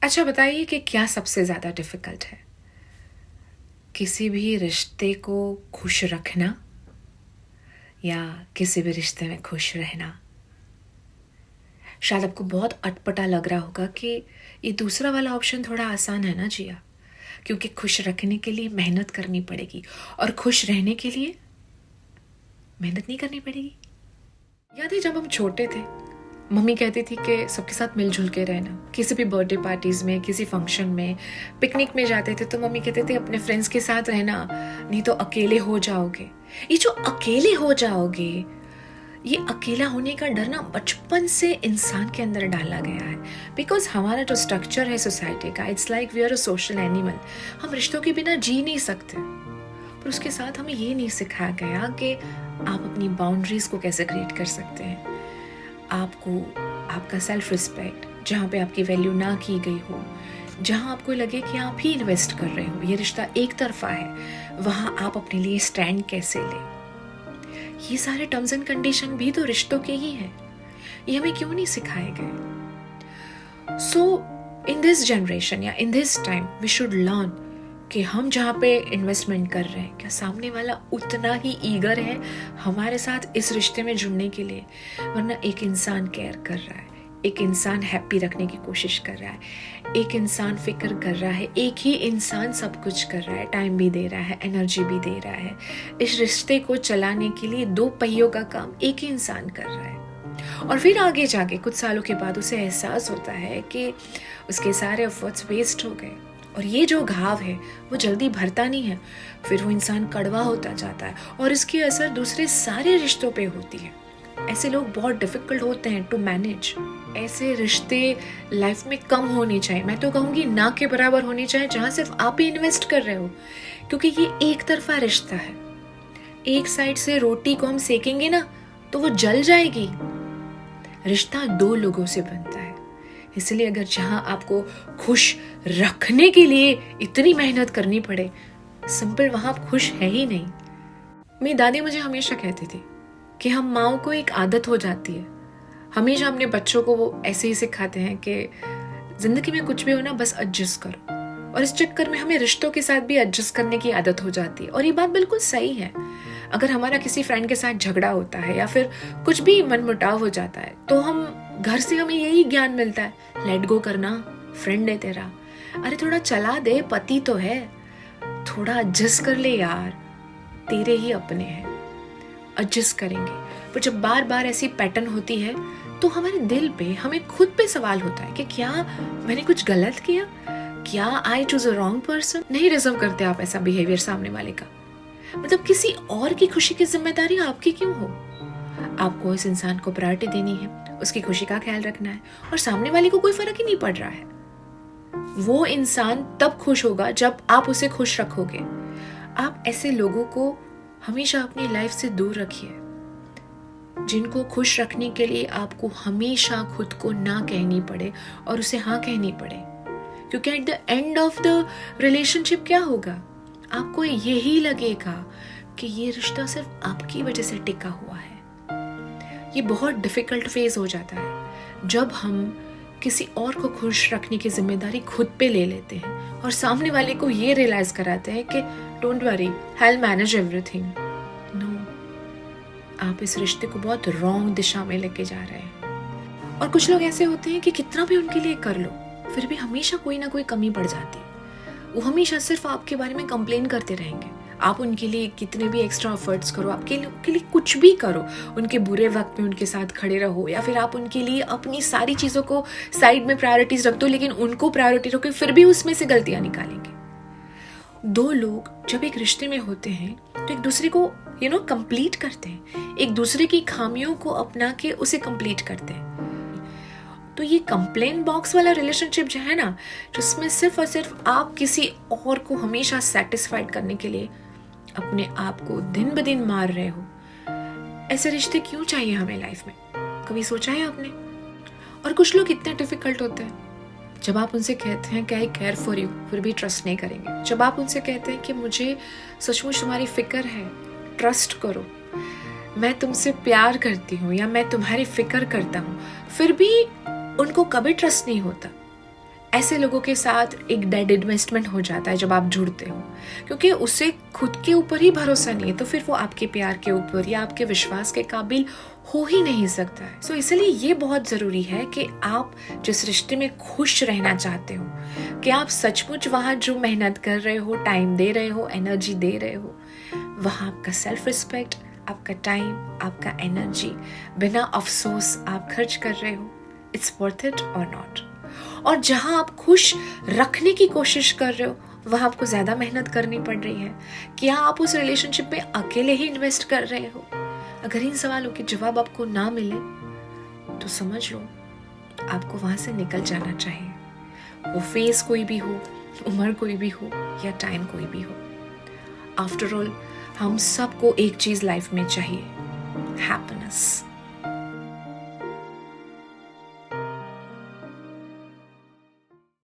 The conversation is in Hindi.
अच्छा बताइए कि क्या सबसे ज़्यादा डिफ़िकल्ट है? किसी भी रिश्ते को खुश रखना या किसी भी रिश्ते में खुश रहना? शायद आपको बहुत अटपटा लग रहा होगा कि ये दूसरा वाला ऑप्शन थोड़ा आसान है ना जिया, क्योंकि खुश रखने के लिए मेहनत करनी पड़ेगी और खुश रहने के लिए मेहनत नहीं करनी पड़ेगी। याद है जब हम छोटे थे, मम्मी कहती थी कि सबके साथ मिलजुल के रहना। किसी भी बर्थडे पार्टीज में, किसी फंक्शन में, पिकनिक में जाते थे तो मम्मी कहते थे अपने फ्रेंड्स के साथ रहना, नहीं तो अकेले हो जाओगे। ये जो अकेले हो जाओगे, ये अकेला होने का डर ना बचपन से इंसान के अंदर डाला गया है। बिकॉज हमारा जो स्ट्रक्चर है सोसाइटी का, it's like we are a social animal. हम रिश्तों के बिना जी नहीं सकते, पर उसके साथ हमें ये नहीं सिखाया गया कि आप अपनी बाउंड्रीज को कैसे क्रिएट कर सकते हैं। आपको आपका सेल्फ रिस्पेक्ट, जहाँ पे आपकी वैल्यू ना की गई हो, जहाँ आपको लगे कि आप ही इन्वेस्ट कर रहे हो, ये रिश्ता एक तरफा है, वहाँ आप अपने लिए स्टैंड कैसे लें। ये सारे टर्म्स एंड कंडीशन भी तो रिश्तों के ही हैं। ये हमें क्यों नहीं सिखाए गए? सो इन दिस जनरेशन या in this time we should learn कि हम जहाँ पे इन्वेस्टमेंट कर रहे हैं, क्या सामने वाला उतना ही ईगर है हमारे साथ इस रिश्ते में जुड़ने के लिए? वरना एक इंसान केयर कर रहा है, एक इंसान हैप्पी रखने की कोशिश कर रहा है, एक इंसान फिक्र कर रहा है, एक ही इंसान सब कुछ कर रहा है, टाइम भी दे रहा है, एनर्जी भी दे रहा है। इस रिश्ते को चलाने के लिए दो पहियों का काम एक ही इंसान कर रहा है। और फिर आगे जाके कुछ सालों के बाद उसे एहसास होता है कि उसके सारे एफर्ट्स वेस्ट हो गए और ये जो घाव है वो जल्दी भरता नहीं है। फिर वो इंसान कड़वा होता जाता है और इसकी असर दूसरे सारे रिश्तों पे होती है। ऐसे लोग बहुत डिफिकल्ट होते हैं टू मैनेज। ऐसे रिश्ते लाइफ में कम होने चाहिए, मैं तो कहूँगी ना के बराबर होने चाहिए, जहाँ सिर्फ आप ही इन्वेस्ट कर रहे हो, क्योंकि ये एक तरफा रिश्ता है। एक साइड से रोटी को हम सेकेंगे ना तो वो जल जाएगी। रिश्ता दो लोगों से बनता है, इसलिए अगर जहां आपको खुश रखने के लिए इतनी मेहनत करनी पड़े, सिंपल वहां आप खुश है ही नहीं। मेरी दादी मुझे हमेशा कहती थी कि हम माओ को एक आदत हो जाती है। हमेशा अपने बच्चों को वो ऐसे ही सिखाते हैं कि जिंदगी में कुछ भी हो ना बस एडजस्ट करो, और इस चक्कर में हमें रिश्तों के साथ भी एडजस्ट करने की आदत हो जाती है। और ये बात बिल्कुल सही है। अगर हमारा किसी फ्रेंड के साथ झगड़ा होता है या फिर कुछ भी मनमुटाव हो जाता है तो हम घर से हमें यही ज्ञान मिलता है, लेट गो करना, फ्रेंड है तेरा, अरे थोड़ा चला दे, पति तो है, थोड़ा एडजस्ट कर ले यार, तेरे ही अपने हैं, एडजस्ट करेंगे। पर जब बार बार ऐसी पैटर्न होती है तो हमारे दिल पे, हमें खुद पे सवाल होता है कि क्या मैंने कुछ गलत किया, क्या I choose a wrong person. नहीं रिजर्व करते आप ऐसा बिहेवियर सामने वाले का। मतलब किसी और की खुशी की जिम्मेदारी आपकी क्यों हो? आपको इस इंसान को प्रायोरिटी देनी है, उसकी खुशी का ख्याल रखना है, और सामने वाले को कोई फर्क ही नहीं पड़ रहा है। वो इंसान तब खुश होगा जब आप उसे खुश रखोगे। आप ऐसे लोगों को हमेशा अपनी लाइफ से दूर रखिए, जिनको खुश रखने के लिए आपको हमेशा खुद को ना कहनी पड़े और उसे हाँ कहनी पड़े। क्योंकि at the end of the relationship क्या होगा, आपको यही लगेगा कि ये रिश्ता सिर्फ आपकी वजह से टिका हुआ है। ये बहुत डिफिकल्ट फेज हो जाता है जब हम किसी और को खुश रखने की जिम्मेदारी खुद पे ले लेते हैं और सामने वाले को ये रियलाइज कराते हैं कि don't worry, I will manage everything. No, आप इस रिश्ते को बहुत रॉन्ग दिशा में लेके जा रहे हैं। और कुछ लोग ऐसे होते हैं कि कितना भी उनके लिए कर लो फिर भी हमेशा कोई ना कोई कमी पड़ जाती है। वो हमेशा सिर्फ आपके बारे में कंप्लेन करते रहेंगे। आप उनके लिए कितने भी एक्स्ट्रा एफर्ट्स करो, आपके लिए कुछ भी करो, उनके बुरे वक्त में उनके साथ खड़े रहो, या फिर आप उनके लिए अपनी सारी चीज़ों को साइड में प्रायोरिटीज रख दो, लेकिन उनको प्रायोरिटी रखो, फिर भी उसमें से गलतियां निकालेंगे। दो लोग जब एक रिश्ते में होते हैं तो एक दूसरे को कंप्लीट करते हैं, एक दूसरे की खामियों को अपना के उसे कंप्लीट करते हैं। तो ये कंप्लेन बॉक्स वाला रिलेशनशिप जो है ना, जिसमें सिर्फ और सिर्फ आप किसी और को हमेशा सेटिस्फाइड करने के लिए अपने आप को दिन ब दिन मार रहे हो, ऐसे रिश्ते क्यों चाहिए हमें लाइफ में? कभी सोचा है आपने? और कुछ लोग इतने डिफिकल्ट होते हैं, जब आप उनसे कहते हैं कि आई केयर फॉर यू, फिर भी ट्रस्ट नहीं करेंगे। जब आप उनसे कहते हैं कि मुझे सचमुच तुम्हारी फिक्र है, ट्रस्ट करो, मैं तुमसे प्यार करती हूँ या मैं तुम्हारी फिक्र करता हूँ, फिर भी उनको कभी ट्रस्ट नहीं होता। ऐसे लोगों के साथ एक डेड इन्वेस्टमेंट हो जाता है जब आप जुड़ते हो, क्योंकि उसे खुद के ऊपर ही भरोसा नहीं है, तो फिर वो आपके प्यार के ऊपर या आपके विश्वास के काबिल हो ही नहीं सकता है। सो इसलिए ये बहुत ज़रूरी है कि आप जिस रिश्ते में खुश रहना चाहते हो, कि आप सचमुच वहाँ जो मेहनत कर रहे हो, टाइम दे रहे हो, एनर्जी दे रहे हो, वहाँ आपका सेल्फ रिस्पेक्ट, आपका टाइम, आपका एनर्जी बिना अफसोस आप खर्च कर रहे हो, इट्स वर्थ इट और नॉट। और जहां आप खुश रखने की कोशिश कर रहे हो, वहां आपको ज्यादा मेहनत करनी पड़ रही है। क्या आप उस रिलेशनशिप में अकेले ही इन्वेस्ट कर रहे हो? अगर इन सवालों के जवाब आपको ना मिले तो समझ लो आपको वहां से निकल जाना चाहिए। वो फेज कोई भी हो, उम्र कोई भी हो, या टाइम कोई भी हो। आफ्टर ऑल हम सबको एक चीज लाइफ में चाहिए, हैप्पीनेस।